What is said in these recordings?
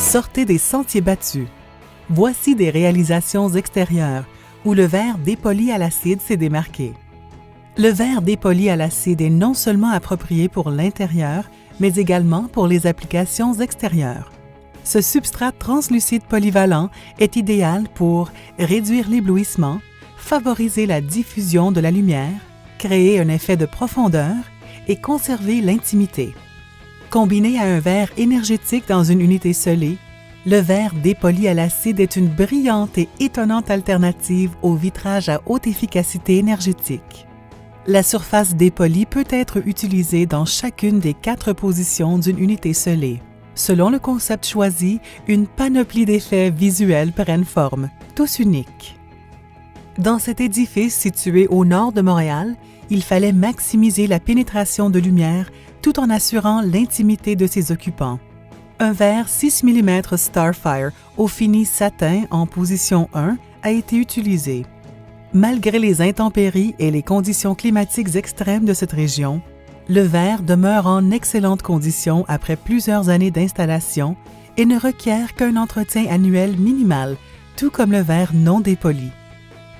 Sortez des sentiers battus. Voici des réalisations extérieures où le verre dépoli à l'acide s'est démarqué. Le verre dépoli à l'acide est non seulement approprié pour l'intérieur, mais également pour les applications extérieures. Ce substrat translucide polyvalent est idéal pour réduire l'éblouissement, favoriser la diffusion de la lumière, créer un effet de profondeur et conserver l'intimité. Combiné à un verre énergétique dans une unité scellée, le verre dépoli à l'acide est une brillante et étonnante alternative au vitrage à haute efficacité énergétique. La surface dépolie peut être utilisée dans chacune des 4 positions d'une unité scellée. Selon le concept choisi, une panoplie d'effets visuels prennent forme, tous uniques. Dans cet édifice situé au nord de Montréal, il fallait maximiser la pénétration de lumière tout en assurant l'intimité de ses occupants. Un verre 6 mm Starfire au fini satin en position 1 a été utilisé. Malgré les intempéries et les conditions climatiques extrêmes de cette région, le verre demeure en excellente condition après plusieurs années d'installation et ne requiert qu'un entretien annuel minimal, tout comme le verre non dépoli.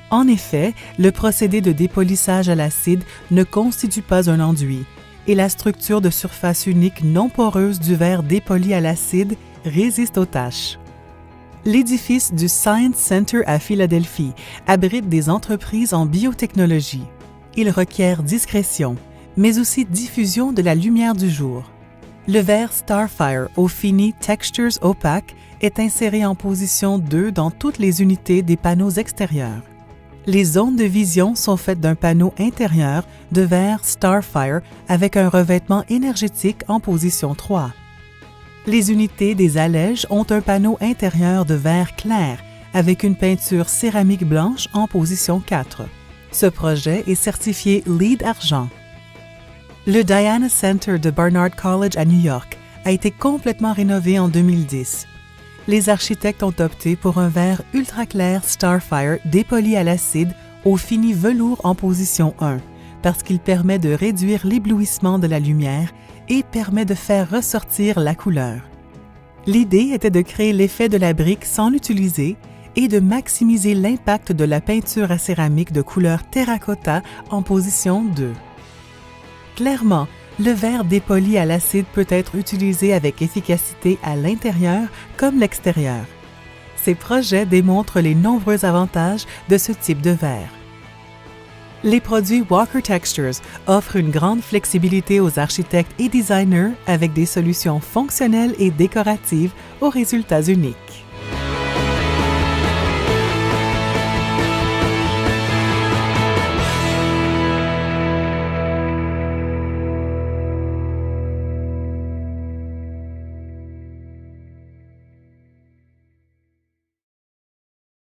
En effet, le procédé de dépolissage à l'acide ne constitue pas un enduit et la structure de surface unique non poreuse du verre dépoli à l'acide résiste aux taches. L'édifice du Science Center à Philadelphie abrite des entreprises en biotechnologie. Il requiert discrétion, mais aussi diffusion de la lumière du jour. Le verre Starfire au fini Textures opaque est inséré en position 2 dans toutes les unités des panneaux extérieurs. Les zones de vision sont faites d'un panneau intérieur de verre Starfire avec un revêtement énergétique en position 3. Les unités des allèges ont un panneau intérieur de verre clair avec une peinture céramique blanche en position 4. Ce projet est certifié LEED Argent. Le Diana Center de Barnard College à New York a été complètement rénové en 2010. Les architectes ont opté pour un verre ultra clair Starfire dépoli à l'acide au fini velours en position 1 parce qu'il permet de réduire l'éblouissement de la lumière et permet de faire ressortir la couleur. L'idée était de créer l'effet de la brique sans l'utiliser et de maximiser l'impact de la peinture à céramique de couleur terracotta en position 2. Clairement, le verre dépoli à l'acide peut être utilisé avec efficacité à l'intérieur comme l'extérieur. Ces projets démontrent les nombreux avantages de ce type de verre. Les produits Walker Textures offrent une grande flexibilité aux architectes et designers avec des solutions fonctionnelles et décoratives aux résultats uniques.